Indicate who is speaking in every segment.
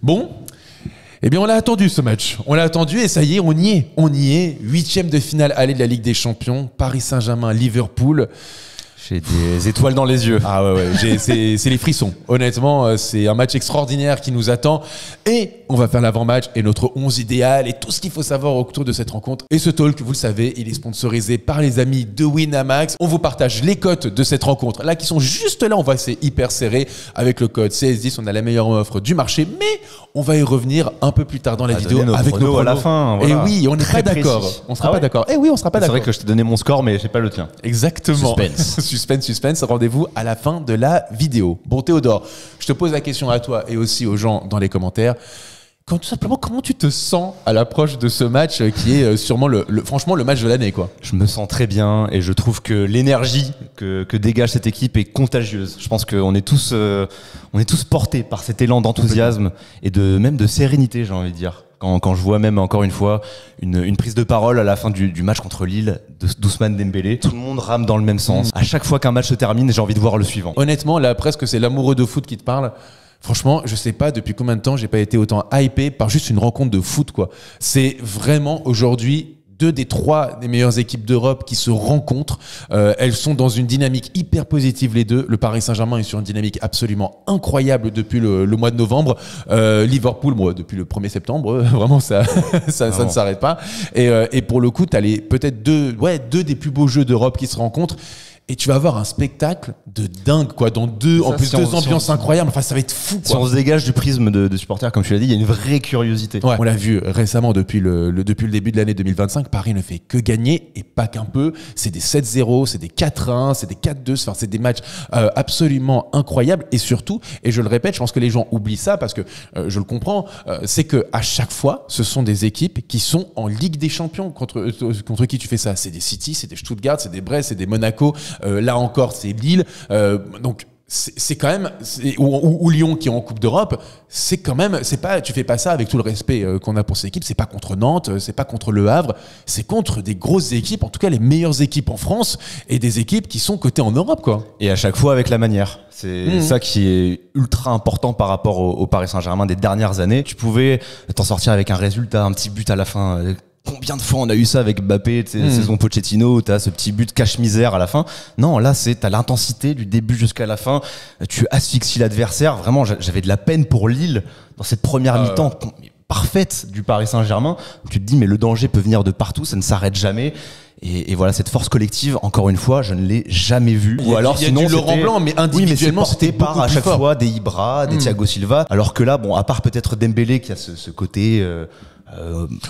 Speaker 1: Bon, eh bien on l'a attendu ce match. On l'a attendu et ça y est, on y est. On y est. 8e de finale aller de la Ligue des Champions. Paris Saint-Germain, Liverpool.
Speaker 2: J'ai des étoiles dans les yeux.
Speaker 1: Ah ouais, c'est les frissons. Honnêtement, c'est un match extraordinaire qui nous attend. Et on va faire l'avant-match et notre 11 idéal et tout ce qu'il faut savoir autour de cette rencontre. Et ce talk, vous le savez, il est sponsorisé par les amis de Winamax. On vous partage les cotes de cette rencontre là qui sont juste là. On va c'est hyper serré. Avec le code CS10, on a la meilleure offre du marché. Mais on va y revenir un peu plus tard dans la vidéo avec nos pronos
Speaker 2: à la fin.
Speaker 1: Voilà. Et oui, on n'est
Speaker 2: Très
Speaker 1: pas d'accord.
Speaker 2: précis.
Speaker 1: On sera pas d'accord. Eh oui, on sera pas d'accord.
Speaker 2: C'est vrai que je t'ai donné mon score, mais j'ai pas le tien.
Speaker 1: Exactement.
Speaker 2: Suspense.
Speaker 1: Suspense. Rendez-vous à la fin de la vidéo. Bon, Théodore, je te pose la question à toi et aussi aux gens dans les commentaires. Tout simplement, comment tu te sens à l'approche de ce match qui est sûrement franchement le match de l'année, quoi.
Speaker 2: Je me sens très bien et je trouve que l'énergie que dégage cette équipe est contagieuse. Je pense qu'on est tous portés par cet élan d'enthousiasme et même de sérénité, j'ai envie de dire. Quand je vois même encore une fois une prise de parole à la fin du match contre Lille d'Ousmane Dembélé, tout le monde rame dans le même sens. À chaque fois qu'un match se termine, j'ai envie de voir le suivant.
Speaker 1: Honnêtement, là presque c'est l'amoureux de foot qui te parle. Franchement, je sais pas depuis combien de temps j'ai pas été autant hypé par juste une rencontre de foot, quoi. C'est vraiment aujourd'hui 2 des 3 des meilleures équipes d'Europe qui se rencontrent. Elles sont dans une dynamique hyper positive, les deux. Le Paris Saint-Germain est sur une dynamique absolument incroyable depuis le mois de novembre. Liverpool, moi, depuis le 1er septembre, vraiment, ça ne s'arrête pas. Et pour le coup, tu as peut-être deux des plus beaux jeux d'Europe qui se rencontrent. Et tu vas avoir un spectacle de dingue, quoi, dans deux ambiances incroyables. Enfin, ça va être fou, quoi.
Speaker 2: Si on se dégage du prisme de supporters, comme tu l'as dit, il y a une vraie curiosité.
Speaker 1: Ouais, on l'a vu récemment depuis le début de l'année 2025. Paris ne fait que gagner et pas qu'un peu. C'est des 7-0, c'est des 4-1, c'est des 4-2. Enfin, c'est des matchs absolument incroyables. Et surtout, et je le répète, je pense que les gens oublient ça parce que je le comprends, c'est que à chaque fois, ce sont des équipes qui sont en Ligue des Champions. Contre qui tu fais ça? C'est des City, c'est des Stuttgart, c'est des Brest, c'est des Monaco. Là encore, c'est Lille. Donc, c'est quand même, ou Lyon qui est en Coupe d'Europe, c'est quand même, tu fais pas ça avec tout le respect qu'on a pour ces équipes. C'est pas contre Nantes, c'est pas contre Le Havre, c'est contre des grosses équipes, en tout cas les meilleures équipes en France et des équipes qui sont cotées en Europe, quoi.
Speaker 2: Et à chaque fois avec la manière. C'est ça qui est ultra important par rapport au Paris Saint-Germain des dernières années. Tu pouvais t'en sortir avec un résultat, un petit but à la fin. Combien de fois on a eu ça avec Mbappé, saison Pochettino, où t'as ce petit but cache-misère à la fin. Non, là, t'as l'intensité du début jusqu'à la fin. Tu asphyxies l'adversaire. Vraiment, j'avais de la peine pour Lille dans cette première mi-temps parfaite du Paris Saint-Germain. Tu te dis, mais le danger peut venir de partout, ça ne s'arrête jamais. Et voilà, cette force collective, encore une fois, je ne l'ai jamais vue.
Speaker 1: Ou alors, sinon, Laurent Blanc, mais individuellement, c'était
Speaker 2: par à chaque fois des Ibra, des Thiago Silva. Alors que là, bon, à part peut-être Dembélé qui a ce côté.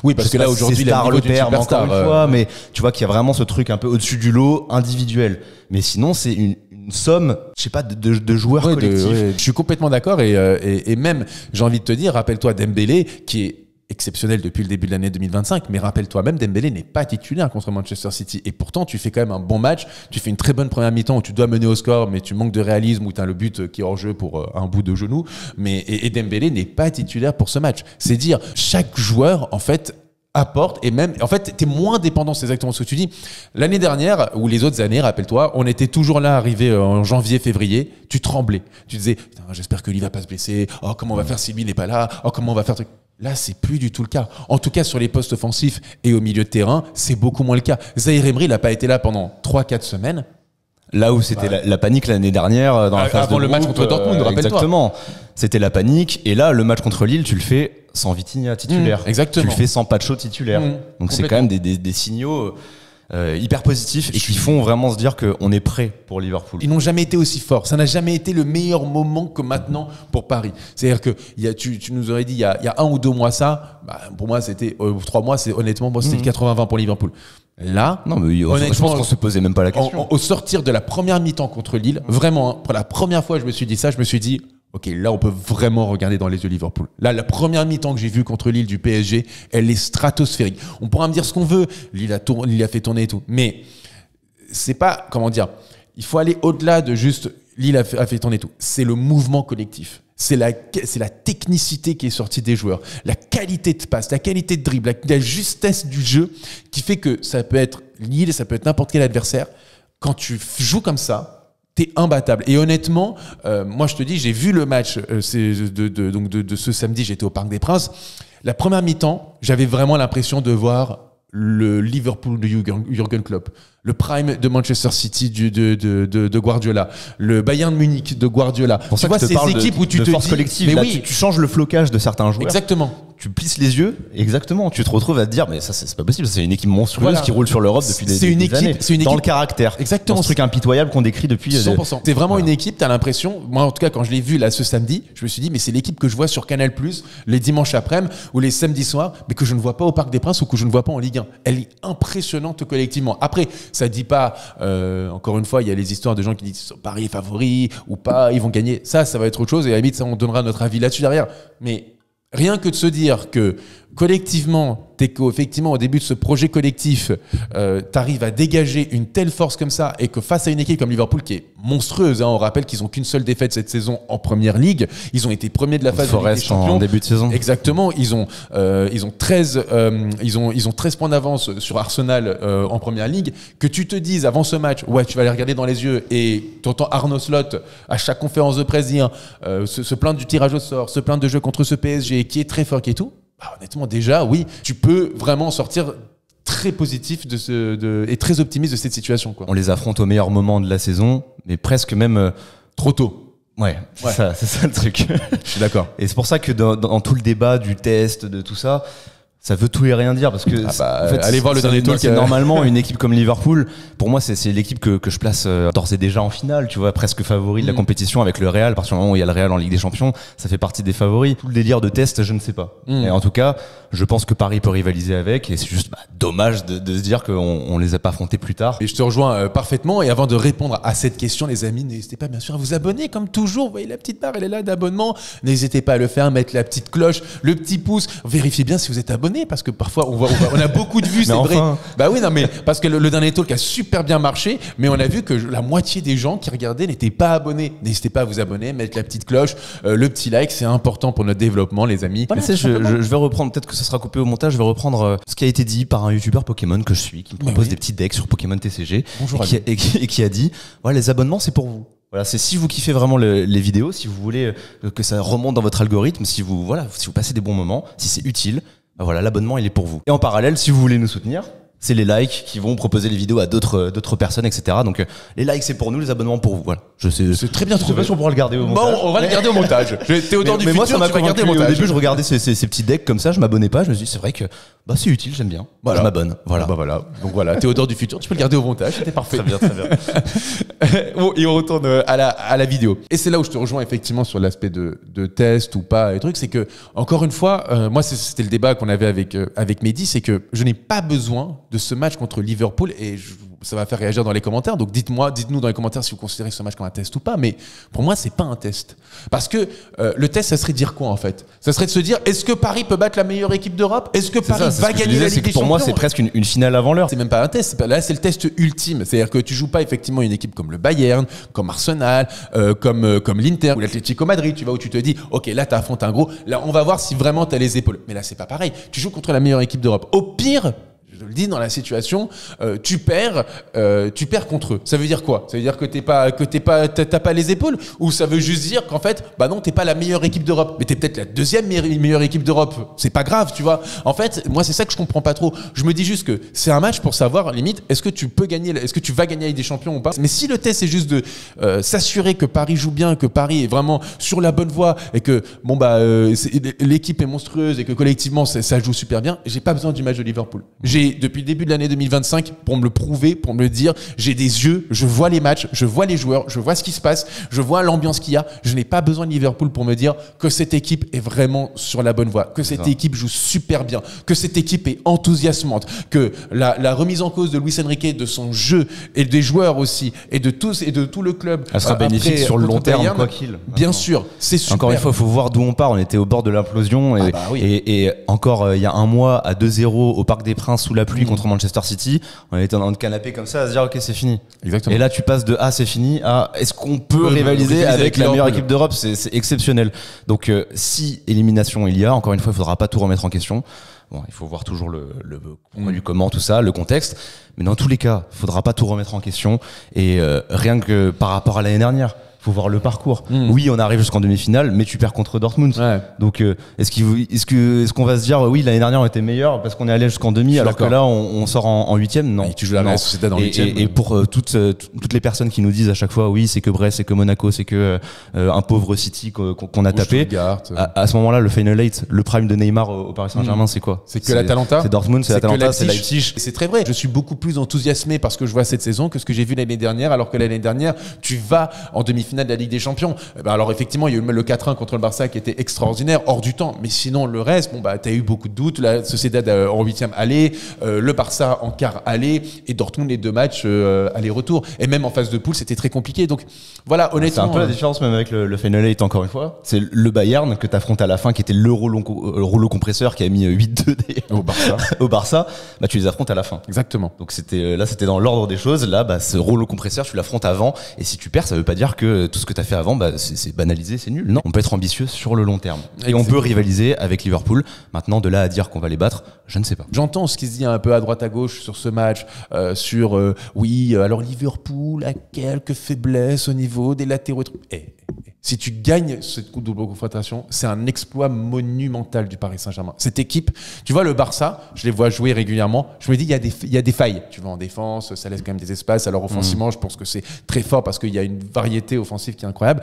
Speaker 1: Oui, parce que là aujourd'hui,
Speaker 2: il a le père, encore une fois, mais tu vois qu'il y a vraiment ce truc un peu au-dessus du lot, individuel. Mais sinon, c'est une somme, je sais pas, de joueurs collectifs.
Speaker 1: Je suis complètement d'accord et même, j'ai envie de te dire, rappelle-toi Dembélé qui est exceptionnel depuis le début de l'année 2025, mais rappelle-toi même, Dembélé n'est pas titulaire contre Manchester City et pourtant tu fais quand même un bon match, tu fais une très bonne première mi-temps où tu dois mener au score mais tu manques de réalisme, où tu as le but qui est hors jeu pour un bout de genou, et Dembélé n'est pas titulaire pour ce match. C'est dire, chaque joueur en fait apporte, et même, en fait, t'es moins dépendant, c'est exactement ce que tu dis. L'année dernière, ou les autres années, rappelle-toi, on était toujours là, arrivé en janvier, février, tu tremblais. Tu disais, j'espère que lui va pas se blesser, oh, comment on va faire si lui n'est pas là, oh, comment on va faire truc. Là, c'est plus du tout le cas. En tout cas, sur les postes offensifs et au milieu de terrain, c'est beaucoup moins le cas. Zahir Emery, il n'a pas été là pendant 3-4 semaines.
Speaker 2: Là où c'était la panique l'année dernière dans la phase
Speaker 1: avant
Speaker 2: de
Speaker 1: le
Speaker 2: groupe,
Speaker 1: match contre Dortmund, rappelle-toi.
Speaker 2: Exactement. C'était la panique. Et là, le match contre Lille, tu le fais sans Vitinha titulaire.
Speaker 1: Exactement.
Speaker 2: Tu le fais sans Pacho titulaire. Donc c'est quand même des signaux hyper positifs et qui font vraiment se dire qu'on est prêt pour Liverpool.
Speaker 1: Ils n'ont jamais été aussi forts. Ça n'a jamais été le meilleur moment que maintenant pour Paris. C'est-à-dire que tu nous aurais dit il y a 1 ou 2 mois ça, pour moi c'était 3 mois, honnêtement c'était 80-20 pour Liverpool. Là,
Speaker 2: non, mais honnêtement, je pense qu'on se posait même pas la question.
Speaker 1: Au sortir de la première mi-temps contre Lille, vraiment, pour la première fois, je me suis dit, ok, là, on peut vraiment regarder dans les yeux Liverpool. Là, la première mi-temps que j'ai vue contre Lille du PSG, elle est stratosphérique. On pourra me dire ce qu'on veut. Lille a fait tourner et tout. Mais c'est pas, comment dire, il faut aller au-delà de juste Lille a fait tourner et tout. C'est le mouvement collectif. C'est la technicité qui est sortie des joueurs, la qualité de passe, la qualité de dribble, la justesse du jeu qui fait que ça peut être Lille, ça peut être n'importe quel adversaire. Quand tu joues comme ça, t'es imbattable. Et honnêtement, moi je te dis, j'ai vu le match de ce samedi, j'étais au Parc des Princes. La première mi-temps, j'avais vraiment l'impression de voir le Liverpool de Jürgen Klopp, le Prime de Manchester City de Guardiola, le Bayern de Munich de Guardiola.
Speaker 2: Pour ça que je te parle de force collective.
Speaker 1: Mais
Speaker 2: là,
Speaker 1: oui,
Speaker 2: tu changes le flocage de certains joueurs.
Speaker 1: Exactement.
Speaker 2: Tu plisses les yeux, exactement. Tu te retrouves à te dire, mais ça, c'est pas possible. C'est une équipe monstrueuse qui roule sur l'Europe depuis des années.
Speaker 1: C'est une équipe
Speaker 2: dans le caractère.
Speaker 1: Exactement.
Speaker 2: Dans ce truc impitoyable qu'on décrit depuis.
Speaker 1: 100%. C'est vraiment une équipe, t'as l'impression, moi en tout cas quand je l'ai vu là ce samedi, je me suis dit, mais c'est l'équipe que je vois sur Canal+, les dimanches après-midi ou les samedis soirs, mais que je ne vois pas au Parc des Princes ou que je ne vois pas en Ligue 1. Elle est impressionnante collectivement. Après, ça dit pas, encore une fois, il y a les histoires de gens qui disent Paris est favori ou pas, ils vont gagner. Ça va être autre chose et à la limite, ça, on donnera notre avis là-dessus derrière. Mais rien que de se dire que collectivement, effectivement au début de ce projet collectif, t'arrives à dégager une telle force comme ça et que face à une équipe comme Liverpool qui est monstrueuse, hein, on rappelle qu'ils ont qu'une seule défaite cette saison en première ligue, ils ont été premiers de la phase de Ligue des Champions
Speaker 2: en début de saison.
Speaker 1: Exactement, ils ont 13 points d'avance sur Arsenal en première ligue. Que tu te dises avant ce match, ouais, tu vas les regarder dans les yeux et t'entends Arnaud Slot à chaque conférence de presse dire se plaindre du tirage au sort, se plaindre de jeu contre ce PSG qui est très fort, qui est tout. Bah, honnêtement, déjà, oui, tu peux vraiment sortir très positif et très optimiste de cette situation, quoi.
Speaker 2: On les affronte au meilleur moment de la saison, mais presque même
Speaker 1: trop tôt.
Speaker 2: Ouais, c'est ça le truc.
Speaker 1: Je suis d'accord.
Speaker 2: Et c'est pour ça que dans tout le débat du test, de tout ça, ça veut tout et rien dire parce que
Speaker 1: en fait, allez voir le dernier talk.
Speaker 2: C'est normalement une équipe comme Liverpool. Pour moi, c'est l'équipe que je place d'ores et déjà en finale, tu vois, presque favori de la compétition avec le Real. À partir du moment où il y a le Real en Ligue des Champions, ça fait partie des favoris. Tout le délire de test, je ne sais pas. Et en tout cas, je pense que Paris peut rivaliser avec et c'est juste dommage de se dire qu'on les a pas affrontés plus tard.
Speaker 1: Et je te rejoins parfaitement. Et avant de répondre à cette question, les amis, n'hésitez pas bien sûr à vous abonner comme toujours. Vous voyez la petite barre, elle est là d'abonnement. N'hésitez pas à le faire, mettre la petite cloche, le petit pouce. Vérifiez bien si vous êtes abonné parce que parfois on a beaucoup de vues, c'est vrai. Bah oui, non mais parce que le dernier talk a super bien marché, mais on a vu que la moitié des gens qui regardaient n'étaient pas abonnés. N'hésitez pas à vous abonner, mettre la petite cloche, le petit like, c'est important pour notre développement, les amis.
Speaker 2: Voilà, je vais reprendre, peut-être que ça sera coupé au montage, je vais reprendre ce qui a été dit par un youtubeur Pokémon que je suis, qui me propose des petits decks sur Pokémon TCG.
Speaker 1: Bonjour,
Speaker 2: et qui a dit, voilà, les abonnements c'est pour vous. Voilà, c'est si vous kiffez vraiment les vidéos, si vous voulez que ça remonte dans votre algorithme, si vous passez des bons moments, si c'est utile, ben voilà, l'abonnement il est pour vous. Et en parallèle, si vous voulez nous soutenir, c'est les likes qui vont proposer les vidéos à d'autres personnes, etc. Donc les likes c'est pour nous, les abonnements pour vous. Voilà.
Speaker 1: C'est très bien trouvé.
Speaker 2: Je sais pas si on pourra le garder au montage.
Speaker 1: Bon, on va le garder au montage. Théodore du
Speaker 2: mais moi
Speaker 1: futur,
Speaker 2: ça m'a
Speaker 1: tu vas
Speaker 2: convaincu.
Speaker 1: garder au
Speaker 2: Au
Speaker 1: montage.
Speaker 2: début je regardais ces petits decks comme ça, je m'abonnais pas, je me suis dit c'est vrai que c'est utile, j'aime bien.
Speaker 1: Voilà.
Speaker 2: Je m'abonne. Voilà.
Speaker 1: Bah voilà. Donc voilà, Théodore du futur, tu peux le garder au montage, c'était parfait.
Speaker 2: Très bien, très bien.
Speaker 1: Bon, et on retourne à la vidéo. Et c'est là où je te rejoins effectivement sur l'aspect de test ou pas et trucs, c'est que encore une fois, moi c'était le débat qu'on avait avec Mehdi, c'est que je n'ai pas besoin de ce match contre Liverpool et ça va faire réagir dans les commentaires. Donc dites-nous dans les commentaires si vous considérez ce match comme un test ou pas. Mais pour moi, c'est pas un test. Parce que le test, ça serait dire quoi en fait? Ça serait de se dire, est-ce que Paris peut battre la meilleure équipe d'Europe? Est-ce que Paris va gagner la Ligue des Champions?
Speaker 2: Pour moi, c'est presque une finale avant l'heure.
Speaker 1: C'est même pas un test. Là, c'est le test ultime. C'est-à-dire que tu joues pas effectivement une équipe comme le Bayern, comme Arsenal, comme l'Inter ou l'Atlético Madrid. Tu vois, où tu te dis, ok, là, tu affrontes un gros. Là, on va voir si vraiment tu as les épaules. Mais là, c'est pas pareil. Tu joues contre la meilleure équipe d'Europe. Au pire, je le dis dans la situation, tu perds contre eux. Ça veut dire quoi? Ça veut dire que t'as pas les épaules, ou ça veut juste dire qu'en fait, bah non, t'es pas la meilleure équipe d'Europe, mais t'es peut-être la deuxième meilleure équipe d'Europe. C'est pas grave, tu vois. En fait, moi, c'est ça que je comprends pas trop. Je me dis juste que c'est un match pour savoir, limite, est-ce que tu vas gagner avec des champions ou pas? Mais si le test c'est juste de s'assurer que Paris joue bien, que Paris est vraiment sur la bonne voie et que l'équipe est monstrueuse et que collectivement ça joue super bien, j'ai pas besoin du match de Liverpool. Depuis le début de l'année 2025, pour me le prouver, pour me le dire, j'ai des yeux, je vois les matchs, je vois les joueurs, je vois ce qui se passe, je vois l'ambiance qu'il y a. Je n'ai pas besoin de Liverpool pour me dire que cette équipe est vraiment sur la bonne voie, que cette équipe joue super bien, que cette équipe est enthousiasmante, que la remise en cause de Luis Enrique, de son jeu et des joueurs aussi, et de tout le club,
Speaker 2: elle sera bénéfique sur le long terme, quoi qu'il.
Speaker 1: Bien sûr, c'est super.
Speaker 2: Encore une fois, il faut voir d'où on part. On était au bord de l'implosion et encore il y a un mois à 2-0 au Parc des Princes sous la pluie contre Manchester City, on était dans le canapé comme ça à se dire ok, c'est fini.
Speaker 1: Exactement.
Speaker 2: Et là tu passes de c'est fini à est-ce qu'on peut rivaliser avec la meilleure équipe d'Europe? C'est exceptionnel. Donc si élimination il y a, encore une fois, il faudra pas tout remettre en question. Bon, il faut voir toujours le pourquoi du comment, tout ça, le contexte. Mais dans tous les cas, faudra pas tout remettre en question. Et rien que par rapport à l'année dernière, faut voir le parcours. Oui, on arrive jusqu'en demi-finale, mais tu perds contre Dortmund.
Speaker 1: Ouais.
Speaker 2: Donc, est-ce qu'on va se dire, oui, l'année dernière on était meilleur parce qu'on est allé jusqu'en demi, alors que là on sort en huitième? Non.
Speaker 1: Et tu joues la Real Sociedad en huitième.
Speaker 2: Et pour toutes les personnes qui nous disent à chaque fois, oui, c'est que Brest, c'est que Monaco, c'est que un pauvre City qu'on a tapé. À ce moment-là, le Final 8, le prime de Neymar au Paris Saint-Germain, c'est quoi?
Speaker 1: C'est que l'Atalanta.
Speaker 2: C'est Dortmund, c'est l'Atalanta, c'est Leipzig.
Speaker 1: C'est très vrai. Je suis beaucoup plus enthousiasmé parce que je vois cette saison que ce que j'ai vu l'année dernière, alors que l'année dernière, tu vas en demi-finale de la Ligue des Champions. Alors effectivement, il y a eu le 4-1 contre le Barça qui était extraordinaire, hors du temps. Mais sinon, le reste, t'as eu beaucoup de doutes. La Sociedad en huitième aller, le Barça en quart aller, et Dortmund les 2 matchs aller-retour. Et même en phase de poule, c'était très compliqué. Donc voilà, honnêtement.
Speaker 2: C'est un peu la différence même avec le Final 8, encore une fois. C'est le Bayern que t'affrontes à la fin, qui était le rouleau compresseur qui a mis 8-2 au Barça. Bah, tu les affrontes à la fin.
Speaker 1: Exactement.
Speaker 2: Donc c'était dans l'ordre des choses. Là, ce rouleau compresseur, tu l'affrontes avant. Et si tu perds, ça veut pas dire que tout ce que t'as fait avant, c'est banalisé, c'est nul. Non, on peut être ambitieux sur le long terme. Et on peut rivaliser avec Liverpool. Maintenant, de là à dire qu'on va les battre, je ne sais pas.
Speaker 1: J'entends ce qui se dit un peu à droite à gauche sur ce match, alors Liverpool a quelques faiblesses au niveau des latéraux. Si tu gagnes cette double confrontation, c'est un exploit monumental du Paris Saint-Germain. Cette équipe, tu vois le Barça, je les vois jouer régulièrement, je me dis il y a des failles. Tu vois en défense, ça laisse quand même des espaces. Alors offensivement, je pense que c'est très fort parce qu'il y a une variété offensive qui est incroyable.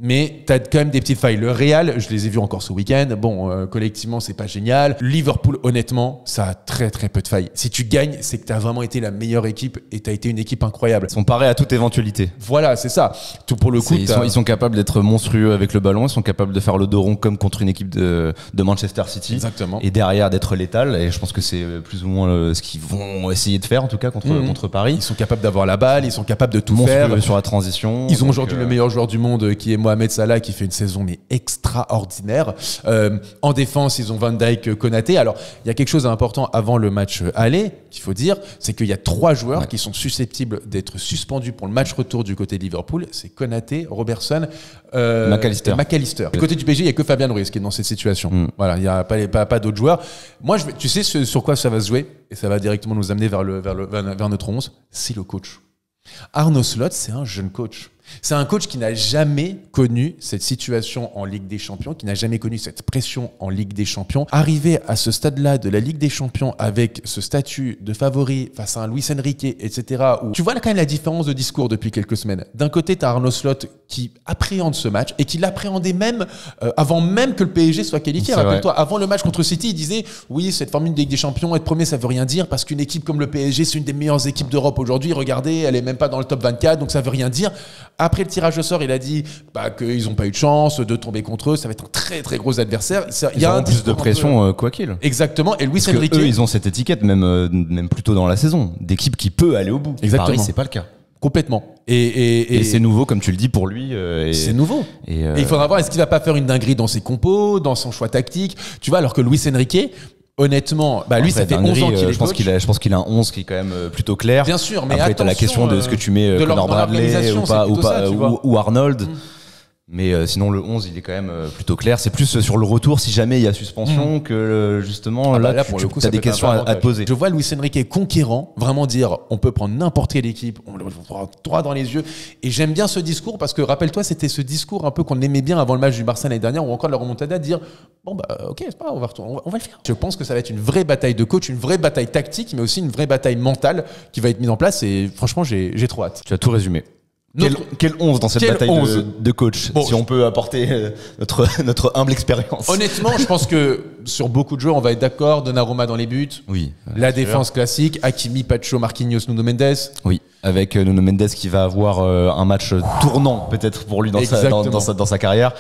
Speaker 1: Mais tu as quand même des petites failles. Le Real, je les ai vus encore ce week-end. Bon, collectivement, c'est pas génial. Liverpool, honnêtement, ça a très très peu de failles. Si tu gagnes, c'est que tu as vraiment été la meilleure équipe et tu as été une équipe incroyable.
Speaker 2: Ils sont parés à toute éventualité.
Speaker 1: Voilà, c'est ça. Tout pour le coup.
Speaker 2: Ils sont capables d'être monstrueux avec le ballon. Ils sont capables de faire le dos rond comme contre une équipe de Manchester City.
Speaker 1: Exactement.
Speaker 2: Et derrière d'être létal. Et je pense que c'est plus ou moins ce qu'ils vont essayer de faire, en tout cas, contre Paris.
Speaker 1: Ils sont capables d'avoir la balle. Ils sont capables de tout
Speaker 2: monstrueux
Speaker 1: faire.
Speaker 2: Sur la transition.
Speaker 1: Ils ont aujourd'hui le meilleur joueur du monde qui est Mohamed Salah, qui fait une saison mais extraordinaire. En défense, ils ont Van Dijk, Konaté. Alors, il y a quelque chose d'important avant le match aller, qu'il faut dire, c'est qu'il y a 3 joueurs qui sont susceptibles d'être suspendus pour le match retour du côté de Liverpool. C'est Konaté, Robertson, McAllister. Du côté du PSG, il n'y a que Fabian Ruiz qui est dans cette situation. Voilà, il n'y a pas d'autres joueurs. Moi, tu sais sur quoi ça va se jouer, et ça va directement nous amener vers notre 11, c'est le coach. Arne Slot, c'est un jeune coach. C'est un coach qui n'a jamais connu cette situation en Ligue des Champions, qui n'a jamais connu cette pression en Ligue des Champions. Arriver à ce stade-là de la Ligue des Champions avec ce statut de favori face à un Luis Enrique, etc., où tu vois là quand même la différence de discours depuis quelques semaines. D'un côté, tu as Arne Slot qui appréhende ce match et qui l'appréhendait même avant même que le PSG soit qualifié. Rappelle-toi, avant le match contre City, il disait « Oui, cette formule de Ligue des Champions, être premier, ça veut rien dire parce qu'une équipe comme le PSG, c'est une des meilleures équipes d'Europe aujourd'hui. Regardez, elle est même pas dans le top 24, donc ça veut rien dire. » Après le tirage au sort, il a dit qu'ils n'ont pas eu de chance de tomber contre eux. Ça va être un très très gros adversaire.
Speaker 2: Il y a plus de pression, quoi qu'il.
Speaker 1: Exactement. Et Luis Enrique,
Speaker 2: eux, ils ont cette étiquette même plus tôt dans la saison, d'équipe qui peut aller au bout.
Speaker 1: Exactement.
Speaker 2: Paris, c'est pas le cas.
Speaker 1: Complètement.
Speaker 2: Et c'est nouveau, comme tu le dis, pour lui.
Speaker 1: C'est nouveau. Et il faudra voir, est-ce qu'il va pas faire une dinguerie dans ses compos, dans son choix tactique. Tu vois, alors que Luis Enrique, honnêtement, lui, ça fait 11 ans qu'il est coach.
Speaker 2: Je pense qu'il a un 11 qui est quand même plutôt clair.
Speaker 1: Bien sûr, mais
Speaker 2: après, t'as la question de ce que tu mets Conor Bradley ou Arnold. Mais sinon, le 11, il est quand même plutôt clair. C'est plus sur le retour, si jamais il y a suspension, que justement, là, pour le coup, t'as des questions à te poser.
Speaker 1: Je vois Luis Enrique conquérant, vraiment dire, on peut prendre n'importe quelle équipe, on le voit droit dans les yeux. Et j'aime bien ce discours parce que, rappelle-toi, c'était ce discours un peu qu'on aimait bien avant le match du Barça l'année dernière, ou encore la remontada, de dire, ok, c'est pas grave, on va le faire. Je pense que ça va être une vraie bataille de coach, une vraie bataille tactique, mais aussi une vraie bataille mentale qui va être mise en place. Et franchement, j'ai trop hâte.
Speaker 2: Tu as tout résumé. Quel 11 dans cette bataille de coach, si on peut apporter notre humble expérience.
Speaker 1: Honnêtement, je pense que sur beaucoup de joueurs, on va être d'accord. Donnarumma dans les buts.
Speaker 2: Oui.
Speaker 1: La défense classique. Hakimi, Pacho, Marquinhos, Nuno Mendes.
Speaker 2: Oui. Avec Nuno Mendes qui va avoir un match tournant peut-être pour lui dans sa carrière.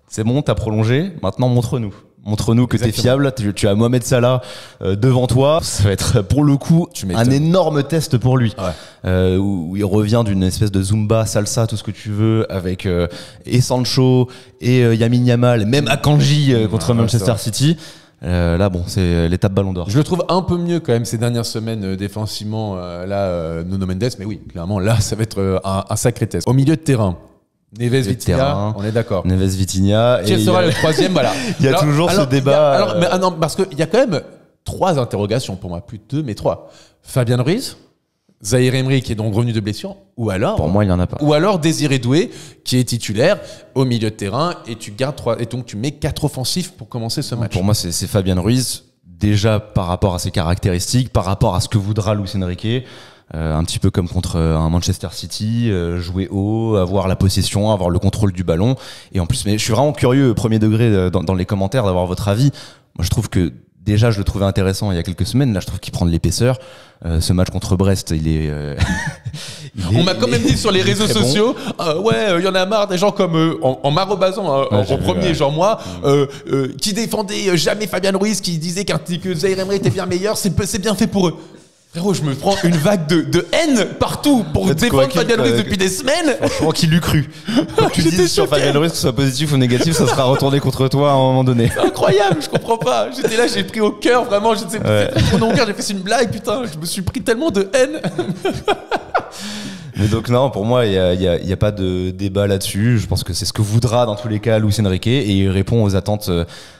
Speaker 2: C'est bon, t'as prolongé. Maintenant, montre-nous. Montre-nous que t'es fiable. Tu as Mohamed Salah devant toi. Ça va être pour le coup un énorme test pour lui. Ouais. Où il revient d'une espèce de Zumba, salsa, tout ce que tu veux, avec et Sancho et Lamine Yamal, même Akanji contre Manchester City. Là, bon, c'est l'étape Ballon d'Or.
Speaker 1: Je le trouve un peu mieux quand même ces dernières semaines défensivement. Nuno Mendes, mais oui, clairement, là, ça va être un sacré test. Au milieu de terrain. Neves Vitinha, on est d'accord.
Speaker 2: Neves Vitinha.
Speaker 1: Qui sera le troisième, voilà.
Speaker 2: Il y a toujours ce débat.
Speaker 1: Non, parce qu'il y a quand même 3 interrogations pour moi, plus de 2, mais 3. Fabien Ruiz, Zahir Emery qui est donc revenu de blessure, ou alors
Speaker 2: Pour moi, il n'y en a pas.
Speaker 1: ou alors Désiré Doué qui est titulaire au milieu de terrain et tu gardes 3 et donc tu mets 4 offensifs pour commencer ce match.
Speaker 2: Pour moi, c'est Fabien Ruiz, déjà par rapport à ses caractéristiques, par rapport à ce que voudra Luis Enrique. Un petit peu comme contre un Manchester City, jouer haut, avoir la possession, avoir le contrôle du ballon. Et en plus, mais je suis vraiment curieux, premier degré, dans les commentaires, d'avoir votre avis. Moi, je trouve que déjà, je le trouvais intéressant il y a quelques semaines. Là, je trouve qu'il prend de l'épaisseur. Ce match contre Brest,
Speaker 1: On m'a quand même dit sur les réseaux sociaux, il y en a marre des gens comme en m'arrobasant en premier, genre moi, qui défendaient jamais Fabien Ruiz, qui disaient que Zahir Emery était bien meilleur, c'est bien fait pour eux. Frérot, je me prends une vague de haine partout pour défendre Fabien Ruiz depuis des semaines.
Speaker 2: Franchement, qui l'eût cru? Quand tu dis sur Fabien Ruiz, que ce soit positif ou négatif, ça sera retourné contre toi à un moment donné.
Speaker 1: C'est incroyable, je comprends pas. J'étais là, j'ai pris au cœur, vraiment, je ne sais pas, au cœur, j'ai fait une blague, putain, je me suis pris tellement de haine.
Speaker 2: Mais donc non, pour moi, il y a pas de débat là-dessus. Je pense que c'est ce que voudra dans tous les cas Luis Enrique, et il répond aux attentes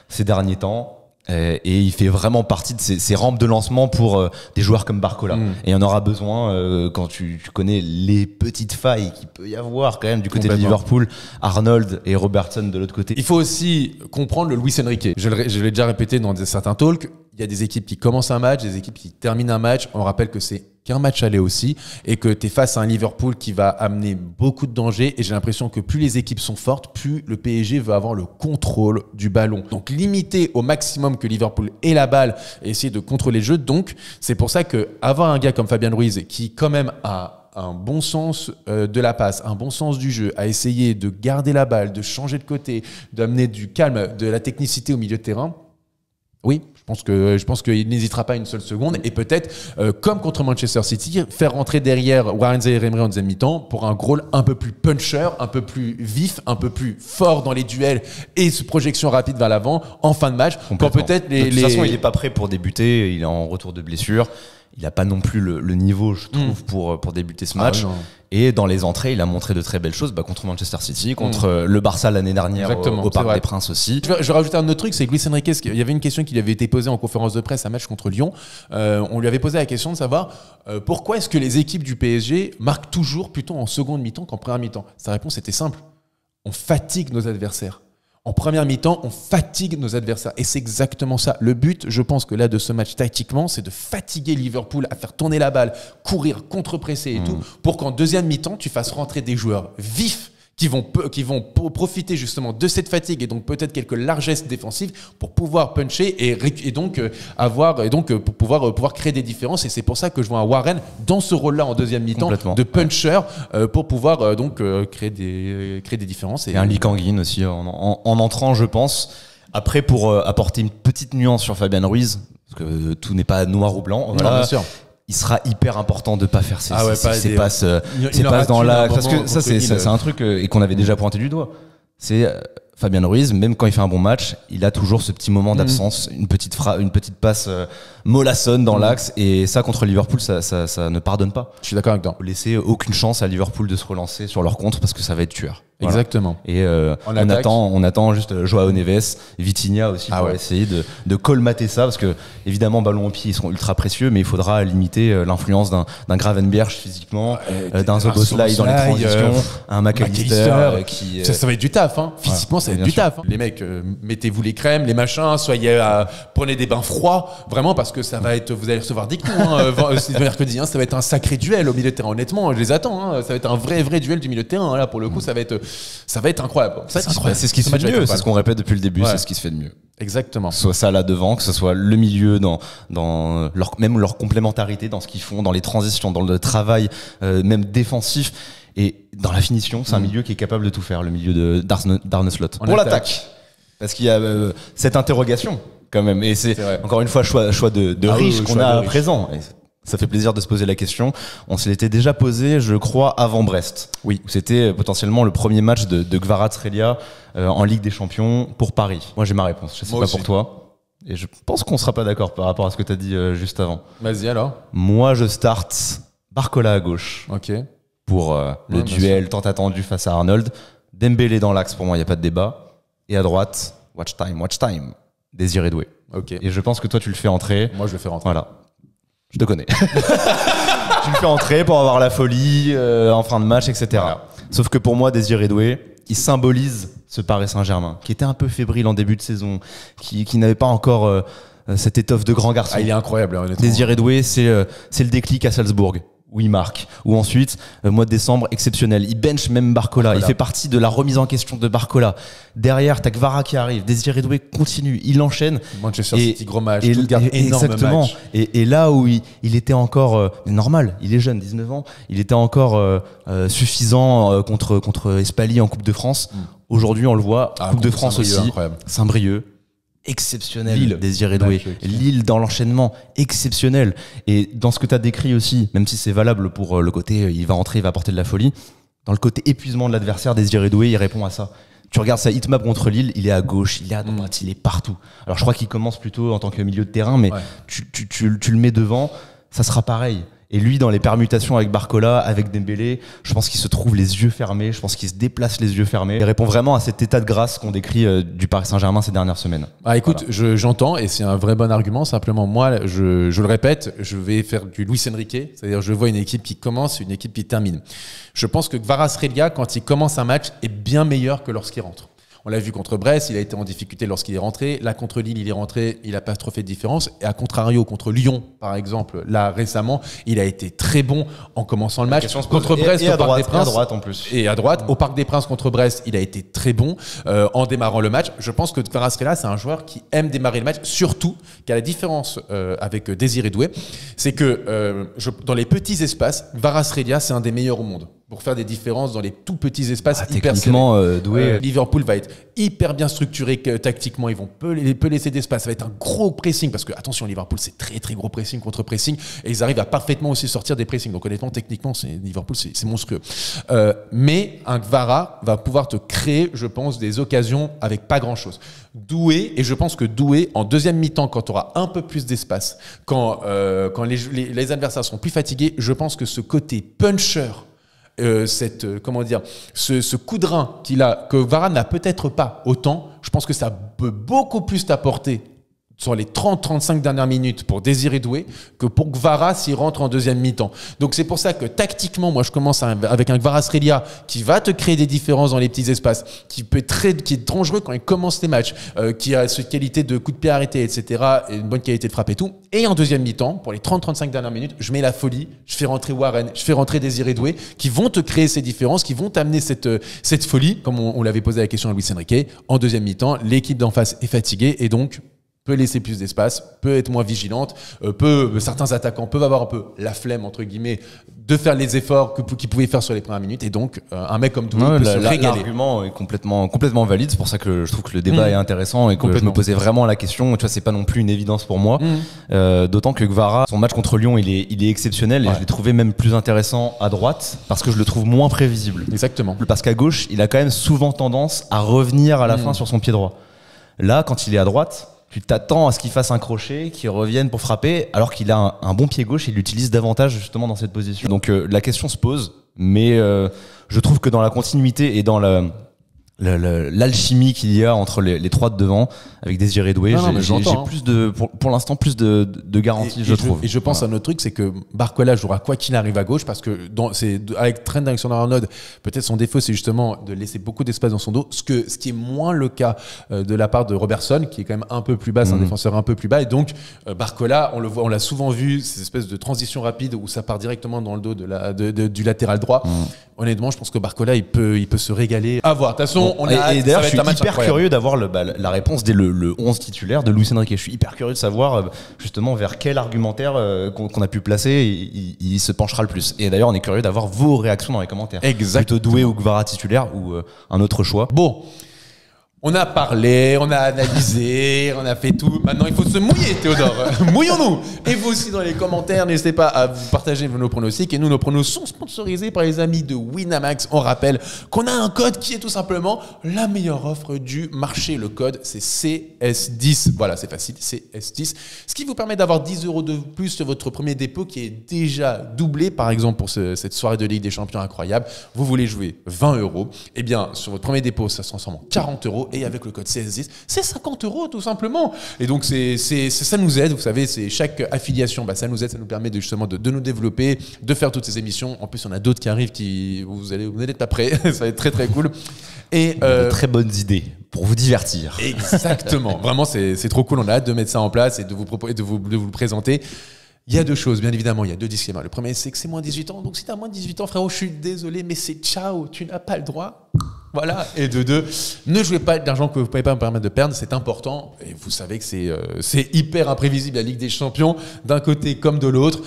Speaker 2: ces derniers temps. Et il fait vraiment partie de ces rampes de lancement pour des joueurs comme Barcola. Et il y en aura besoin quand tu connais les petites failles qu'il peut y avoir quand même du côté de Liverpool, Arnold et Robertson de l'autre côté.
Speaker 1: Il faut aussi comprendre le Luis Enrique. Je l'ai déjà répété dans certains talks. Il y a des équipes qui commencent un match, des équipes qui terminent un match. On rappelle que c'est qu'un match aller aussi et que tu es face à un Liverpool qui va amener beaucoup de dangers. Et j'ai l'impression que plus les équipes sont fortes, plus le PSG veut avoir le contrôle du ballon. Donc limiter au maximum que Liverpool ait la balle et essayer de contrôler le jeu. Donc c'est pour ça qu'avoir un gars comme Fabien Ruiz qui quand même a un bon sens de la passe, un bon sens du jeu, à essayer de garder la balle, de changer de côté, d'amener du calme, de la technicité au milieu de terrain, oui, je pense qu'il n'hésitera pas une seule seconde et peut-être, comme contre Manchester City, faire rentrer derrière Warren Zaïre-Emery en deuxième mi-temps pour un rôle un peu plus puncher, un peu plus vif, un peu plus fort dans les duels et projection rapide vers l'avant en fin de match. Quand peut-être
Speaker 2: de toute façon, il n'est pas prêt pour débuter, il est en retour de blessure. Il n'a pas non plus le niveau, je trouve, pour débuter ce match. Et dans les entrées, il a montré de très belles choses contre Manchester City, contre le Barça l'année dernière au Parc des Princes aussi.
Speaker 1: Je vais rajouter un autre truc, c'est que Luis Enrique, il y avait une question qui lui avait été posée en conférence de presse à un match contre Lyon. On lui avait posé la question de savoir pourquoi est-ce que les équipes du PSG marquent toujours plutôt en seconde mi-temps qu'en première mi-temps. Sa réponse était simple. On fatigue nos adversaires. En première mi-temps, on fatigue nos adversaires. Et c'est exactement ça. Le but, je pense que là, de ce match tactiquement, c'est de fatiguer Liverpool à faire tourner la balle, courir, contre-presser et tout, pour qu'en deuxième mi-temps, tu fasses rentrer des joueurs vifs qui vont profiter justement de cette fatigue et donc peut-être quelques largesses défensives pour pouvoir puncher et donc pour pouvoir créer des différences. Et c'est pour ça que je vois un Warren dans ce rôle-là en deuxième mi-temps de puncher pour pouvoir créer des différences.
Speaker 2: Et un Lee Kang-in aussi en entrant, je pense. Après, pour apporter une petite nuance sur Fabien Ruiz, parce que tout n'est pas noir ou blanc. Voilà.
Speaker 1: Non, bien sûr.
Speaker 2: Il sera hyper important de pas faire ces passes dans l'axe, parce que ça c'est un truc et qu'on avait déjà pointé du doigt. C'est Fabien Ruiz, même quand il fait un bon match, il a toujours ce petit moment d'absence, une petite passe mollassonne dans l'axe, et ça contre Liverpool, ça ne pardonne pas.
Speaker 1: Je suis d'accord avec toi.
Speaker 2: Faut laisser aucune chance à Liverpool de se relancer sur leur contre parce que ça va être tueur. Voilà.
Speaker 1: Exactement.
Speaker 2: Et on attend juste Joao Neves, Vitinha aussi pour essayer de colmater ça, parce que évidemment ballon au pied ils sont ultra précieux, mais il faudra limiter l'influence d'un Gravenberch physiquement, d'un Szoboszlai dans les transitions, un McAllister qui
Speaker 1: ça va être du taf hein. Physiquement ça va être du taf hein. Les mecs, mettez-vous les crèmes, les machins, prenez des bains froids vraiment, parce que ça va être, vous allez recevoir des coups mercredi hein, ça va être un sacré duel au milieu de terrain, honnêtement je les attends hein. Ça va être un vrai duel du milieu de terrain hein. Là pour le coup ça va être incroyable. C'est
Speaker 2: ce qui se fait de mieux, c'est ce qu'on répète depuis le début, c'est ce qui se fait de mieux.
Speaker 1: Exactement.
Speaker 2: Que ce soit ça là devant, que ce soit le milieu dans même leur complémentarité dans ce qu'ils font, dans les transitions, dans le travail même défensif et dans la finition. C'est un milieu qui est capable de tout faire, le milieu d'Arne Slot. Pour l'attaque, parce qu'il y a cette interrogation quand même, et c'est encore une fois choix de riche qu'on a à présent. Et ça fait plaisir de se poser la question. On se l'était déjà posé, je crois, avant Brest. Oui. C'était potentiellement le premier match de Kvaratskhelia en Ligue des Champions pour Paris. Moi, j'ai ma réponse. Je sais pas pour toi. Et je pense qu'on sera pas d'accord par rapport à ce que tu as dit juste avant.
Speaker 1: Vas-y alors.
Speaker 2: Moi, je starte Barcola à gauche.
Speaker 1: Ok.
Speaker 2: Pour le duel tant attendu face à Arnold. Dembélé dans l'axe, pour moi, il n'y a pas de débat. Et à droite, watch time. Désiré Doué.
Speaker 1: Ok.
Speaker 2: Et je pense que toi, tu le fais entrer.
Speaker 1: Moi, je le fais rentrer.
Speaker 2: Voilà. Je te connais. Tu le fais entrer pour avoir la folie en fin de match, etc.
Speaker 1: Voilà.
Speaker 2: Sauf que pour moi, Désiré Doué, il symbolise ce Paris Saint-Germain, qui était un peu fébrile en début de saison, qui n'avait pas encore cette étoffe de grand garçon.
Speaker 1: Ah, il est incroyable, honnêtement.
Speaker 2: Désiré Doué, c'est le déclic à Salzbourg, où il marque. Ou ensuite, mois de décembre, exceptionnel. Il bench même Barcola. Il fait partie de la remise en question de Barcola. Derrière, t'as Kvara qui arrive. Désiré Doué continue. Il enchaîne.
Speaker 1: Manchester City, gros match. Stuttgart, énorme
Speaker 2: exactement.
Speaker 1: match.
Speaker 2: Et là où il était encore normal, il est jeune, 19 ans, il était encore suffisant contre Espali en Coupe de France. Aujourd'hui, on le voit, Coupe de France aussi. Saint-Brieuc. Exceptionnel,
Speaker 1: Lille.
Speaker 2: Désiré Doué. Lille dans l'enchaînement, exceptionnel. Et dans ce que tu as décrit aussi, même si c'est valable pour le côté il va entrer, il va apporter de la folie, dans le côté épuisement de l'adversaire, Désiré Doué, il répond à ça. Tu regardes sa hitmap contre Lille, il est à gauche, il est à droite, il est partout. Alors je crois qu'il commence plutôt en tant que milieu de terrain, mais tu le mets devant, ça sera pareil. Et lui, dans les permutations avec Barcola, avec Dembélé, je pense qu'il se trouve les yeux fermés, je pense qu'il se déplace les yeux fermés. Il répond vraiment à cet état de grâce qu'on décrit du Paris Saint-Germain ces dernières semaines.
Speaker 1: Ah, écoute, voilà. J'entends, et c'est un vrai bon argument. Simplement, moi, je le répète, je vais faire du Luis Enrique, c'est-à-dire je vois une équipe qui commence, une équipe qui termine. Je pense que Kvaratskhelia, quand il commence un match, est bien meilleur que lorsqu'il rentre. On l'a vu contre Brest, il a été en difficulté lorsqu'il est rentré. Là, contre Lille, il est rentré, il n'a pas trop fait de différence. Et à contrario, contre Lyon, par exemple, là, récemment, il a été très bon en commençant le match. Contre Brest, au Parc des Princes.
Speaker 2: Et à droite, en plus.
Speaker 1: Et à droite, au Parc des Princes contre Brest, il a été très bon en démarrant le match. Je pense que Kvaratskhelia, c'est un joueur qui aime démarrer le match, surtout qu'à la différence avec Désiré Doué, c'est que dans les petits espaces, Kvaratskhelia, c'est un des meilleurs au monde pour faire des différences dans les tout petits espaces hyper
Speaker 2: techniquement doué.
Speaker 1: Liverpool va être hyper bien structuré tactiquement, ils vont peu laisser d'espace, ça va être un gros pressing parce que attention, Liverpool c'est très très gros pressing contre pressing et ils arrivent à parfaitement aussi sortir des pressings. Donc honnêtement, techniquement, Liverpool c'est monstrueux. Mais un Kvara va pouvoir te créer, je pense, des occasions avec pas grand chose. Doué, et je pense que Doué en deuxième mi-temps, quand tu auras un peu plus d'espace, quand les adversaires seront plus fatigués, je pense que ce côté puncher, ce coup de rein qu'il a, que Varane n'a peut-être pas autant, je pense que ça peut beaucoup plus t'apporter sur les 30-35 dernières minutes pour Désiré Doué que pour Kvara s'il rentre en deuxième mi-temps. Donc c'est pour ça que tactiquement, moi je commence avec un Kvaratskhelia qui va te créer des différences dans les petits espaces, qui est dangereux quand il commence les matchs, qui a cette qualité de coup de pied arrêté, etc., et une bonne qualité de frappe et tout. Et en deuxième mi-temps, pour les 30-35 dernières minutes, je mets la folie, je fais rentrer Warren, je fais rentrer Désiré Doué, qui vont te créer ces différences, qui vont t'amener cette folie, comme on l'avait posé la question à Luis Enrique. En deuxième mi-temps, l'équipe d'en face est fatiguée et donc peut laisser plus d'espace, peut être moins vigilante, certains attaquants peuvent avoir un peu la flemme, entre guillemets, de faire les efforts qu'ils pouvaient faire sur les premières minutes. Et donc, un mec comme Doué peut se régaler.
Speaker 2: L'argument est complètement valide. C'est pour ça que je trouve que le débat est intéressant et que je me posais vraiment la question. Tu vois, c'est pas non plus une évidence pour moi. D'autant que Kvara, son match contre Lyon, il est exceptionnel et je l'ai trouvé même plus intéressant à droite parce que je le trouve moins prévisible.
Speaker 1: Exactement.
Speaker 2: Parce qu'à gauche, il a quand même souvent tendance à revenir à la fin sur son pied droit. Là, quand il est à droite, tu t'attends à ce qu'il fasse un crochet, qu'il revienne pour frapper, alors qu'il a un bon pied gauche et il l'utilise davantage justement dans cette position. Donc la question se pose, mais je trouve que dans la continuité et dans l'alchimie qu'il y a entre les trois de devant avec Désiré Doué, j'ai plus pour l'instant plus de garantie, je trouve.
Speaker 1: Et je pense à un autre truc, c'est que Barcola jouera quoi qu'il arrive à gauche, parce que avec Trent Alexander-Arnold, peut-être son défaut c'est justement de laisser beaucoup d'espace dans son dos, ce qui est moins le cas de la part de Robertson, qui est quand même un peu plus bas, c'est un défenseur un peu plus bas, et donc Barcola, on l'a souvent vu, ces espèces de transitions rapides où ça part directement dans le dos du latéral droit. Honnêtement, je pense que Barcola il peut se régaler. À voir. De toute façon,
Speaker 2: et d'ailleurs, je suis hyper curieux d'avoir la réponse dès le 11 titulaire de Luis Enrique. Je suis hyper curieux de savoir justement vers quel argumentaire qu'on a pu placer il se penchera le plus. Et d'ailleurs, on est curieux d'avoir vos réactions dans les commentaires.
Speaker 1: Exactement.
Speaker 2: Plutôt Doué ou Kvara titulaire ou un autre choix.
Speaker 1: Bon. On a parlé, on a analysé, on a fait tout. Maintenant, il faut se mouiller, Théodore. Mouillons-nous. Et vous aussi, dans les commentaires, n'hésitez pas à vous partager nos pronostics. Et nous, nos pronostics sont sponsorisés par les amis de Winamax. On rappelle qu'on a un code qui est tout simplement la meilleure offre du marché. Le code, c'est CS10. Voilà, c'est facile, CS10. Ce qui vous permet d'avoir 10 € de plus sur votre premier dépôt qui est déjà doublé. Par exemple, pour cette soirée de Ligue des Champions incroyable, vous voulez jouer 20 €. Eh bien, sur votre premier dépôt, ça se transforme en 40 €. et avec le code CS10, c'est 50 € tout simplement. Et donc ça nous aide, vous savez, c'est chaque affiliation, ça nous aide, ça nous permet justement de nous développer, de faire toutes ces émissions. En plus, on a d'autres qui arrivent vous allez être après, ça va être très très cool. Et
Speaker 2: de très bonnes idées pour vous divertir.
Speaker 1: Exactement, vraiment c'est trop cool, on a hâte de mettre ça en place et de vous proposer, de vous le présenter. Il y a deux choses, bien évidemment, il y a deux disclaimers. Le premier, c'est que c'est moins de 18 ans. Donc, si tu as moins de 18 ans, frérot, je suis désolé, mais c'est ciao, tu n'as pas le droit. Voilà. Et de deux, ne jouez pas d'argent que vous ne pouvez pas me permettre de perdre, c'est important. Et vous savez que c'est hyper imprévisible, la Ligue des Champions, d'un côté comme de l'autre.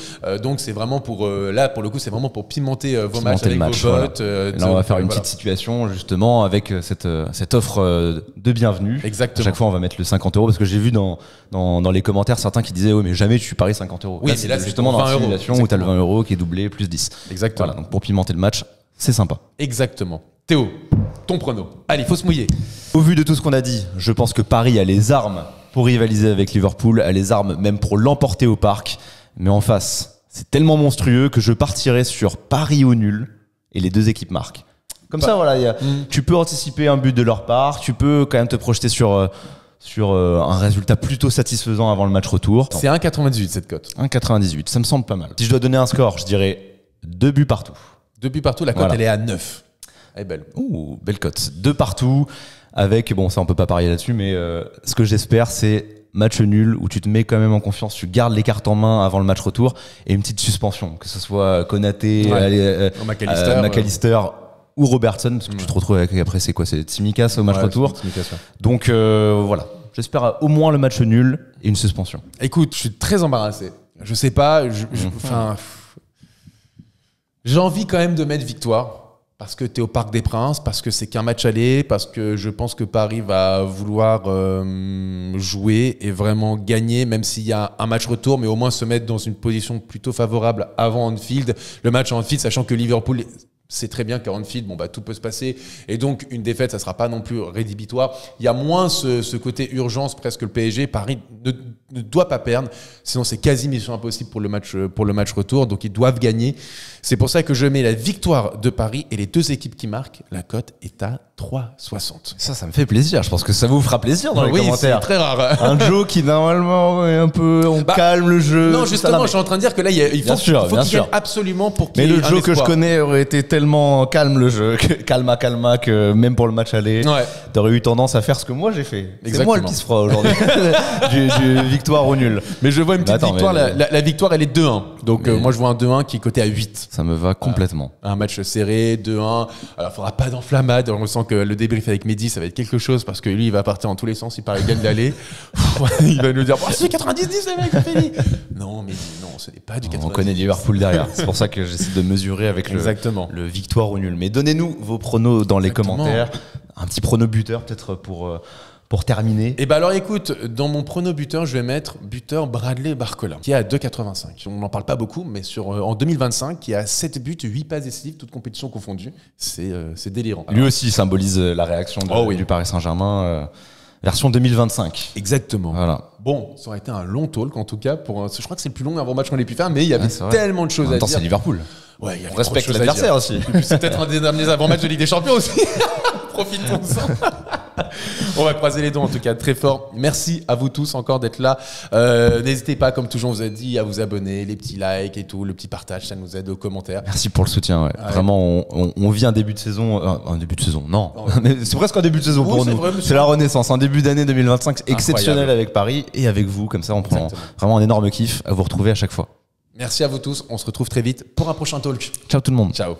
Speaker 1: Donc, c'est vraiment pour le coup, c'est vraiment pour pimenter vos matchs avec vos votes.
Speaker 2: Là, on va faire une petite situation, justement, avec cette offre de bienvenue.
Speaker 1: Exactement.
Speaker 2: À chaque fois, on va mettre le 50 €, parce que j'ai vu dans les commentaires certains qui disaient, oui, mais jamais tu paries 50 €.
Speaker 1: Oui, là, c'est
Speaker 2: justement dans la simulation où tu as le 20 € qui est doublé plus 10.
Speaker 1: Exactement.
Speaker 2: Voilà, donc pour pimenter le match, c'est sympa.
Speaker 1: Exactement. Théo, ton prono. Allez, il faut se mouiller.
Speaker 2: Au vu de tout ce qu'on a dit, je pense que Paris a les armes pour rivaliser avec Liverpool, a les armes même pour l'emporter au parc. Mais en face, c'est tellement monstrueux que je partirai sur Paris au nul et les deux équipes marquent. Comme ça, voilà, tu peux anticiper un but de leur part, tu peux quand même te projeter sur un résultat plutôt satisfaisant avant le match retour.
Speaker 1: C'est 1,98 cette cote.
Speaker 2: 1,98, ça me semble pas mal. Si je dois donner un score, je dirais 2 buts partout.
Speaker 1: 2 buts partout, la cote elle est à 9. Elle est belle.
Speaker 2: Ouh, belle cote. 2 partout, avec, bon ça on peut pas parier là-dessus, mais ce que j'espère c'est match nul où tu te mets quand même en confiance, tu gardes les cartes en main avant le match retour et une petite suspension, que ce soit Konaté, McAllister ou Robertson, parce que tu te retrouves avec, après c'est quoi, c'est Tsimikas au match retour. Donc voilà, j'espère au moins le match nul et une suspension.
Speaker 1: Écoute, je suis très embarrassé. Je sais pas, j'ai envie quand même de mettre victoire. Parce que tu es au Parc des Princes, parce que c'est qu'un match aller, parce que je pense que Paris va vouloir jouer et vraiment gagner, même s'il y a un match retour, mais au moins se mettre dans une position plutôt favorable avant Anfield. Le match à Anfield, sachant que Liverpool, c'est très bien qu'à Anfield, tout peut se passer. Et donc, une défaite, ça ne sera pas non plus rédhibitoire. Il y a moins ce côté urgence, presque le PSG. Paris ne doit pas perdre. Sinon, c'est quasi mission impossible pour le match retour. Donc, ils doivent gagner. C'est pour ça que je mets la victoire de Paris et les deux équipes qui marquent. La cote est à 3,60.
Speaker 2: Ça me fait plaisir. Je pense que ça vous fera plaisir dans les commentaires.
Speaker 1: C'est très rare.
Speaker 2: Un Joe qui, normalement, est un peu... On calme le jeu.
Speaker 1: Non, justement, je suis en train de dire que là, il faut qu'il gagne absolument pour qu'il y ait un espoir.
Speaker 2: Mais le Joe que je connais aurait été tellement calme le jeu, calma, que même pour le match aller, t'aurais eu tendance à faire ce que moi j'ai fait. C'est moi le pisse froid aujourd'hui. du victoire au nul.
Speaker 1: Mais je vois une petite victoire. La victoire, elle est 2-1. Donc moi, je vois un 2-1 qui est coté à 8.
Speaker 2: Ça me va complètement.
Speaker 1: Un match serré, 2-1. Alors, il faudra pas d'enflammade. On sent que le débrief avec Mehdi, ça va être quelque chose parce que lui, il va partir en tous les sens. Il parle gagne d'aller. Il va nous dire, c'est 90, les mecs, c'est fini. Non, Mehdi, non, ce n'est pas du 90.
Speaker 2: On connaît Liverpool derrière. C'est pour ça que j'essaie de mesurer avec le victoire au nul. Mais donnez-nous vos pronos dans les commentaires. Un petit prono buteur peut-être pour terminer.
Speaker 1: Et alors écoute, dans mon prono buteur, je vais mettre buteur Bradley Barcola, qui est à 2,85. On n'en parle pas beaucoup, mais en 2025, qui a 7 buts, 8 passes décisives, toutes compétitions confondues. C'est délirant.
Speaker 2: Lui aussi symbolise la réaction du Paris Saint-Germain. Version 2025.
Speaker 1: Exactement.
Speaker 2: Voilà.
Speaker 1: Bon, ça aurait été un long talk en tout cas. Je crois que c'est le plus long avant-match qu'on ait pu faire, mais il y avait tellement de choses à dire.
Speaker 2: C'est Liverpool.
Speaker 1: Ouais, il y avait
Speaker 2: on respecte l'adversaire aussi.
Speaker 1: Et puis c'est peut-être un des derniers avant-matchs de Ligue des Champions aussi. Profitons-en. On va croiser les doigts en tout cas très fort. Merci à vous tous encore d'être là. N'hésitez pas, comme toujours on vous a dit, à vous abonner, les petits likes et tout, le petit partage, ça nous aide aux commentaires.
Speaker 2: Merci pour le soutien. Ouais. Vraiment, on vit un début de saison. Un début de saison, non. Mais c'est presque un début de saison pour nous. C'est la renaissance. Un début d'année 2025 exceptionnel avec Paris et avec vous. Comme ça, on prend vraiment un énorme kiff à vous retrouver à chaque fois.
Speaker 1: Merci à vous tous. On se retrouve très vite pour un prochain talk.
Speaker 2: Ciao tout le monde.
Speaker 1: Ciao.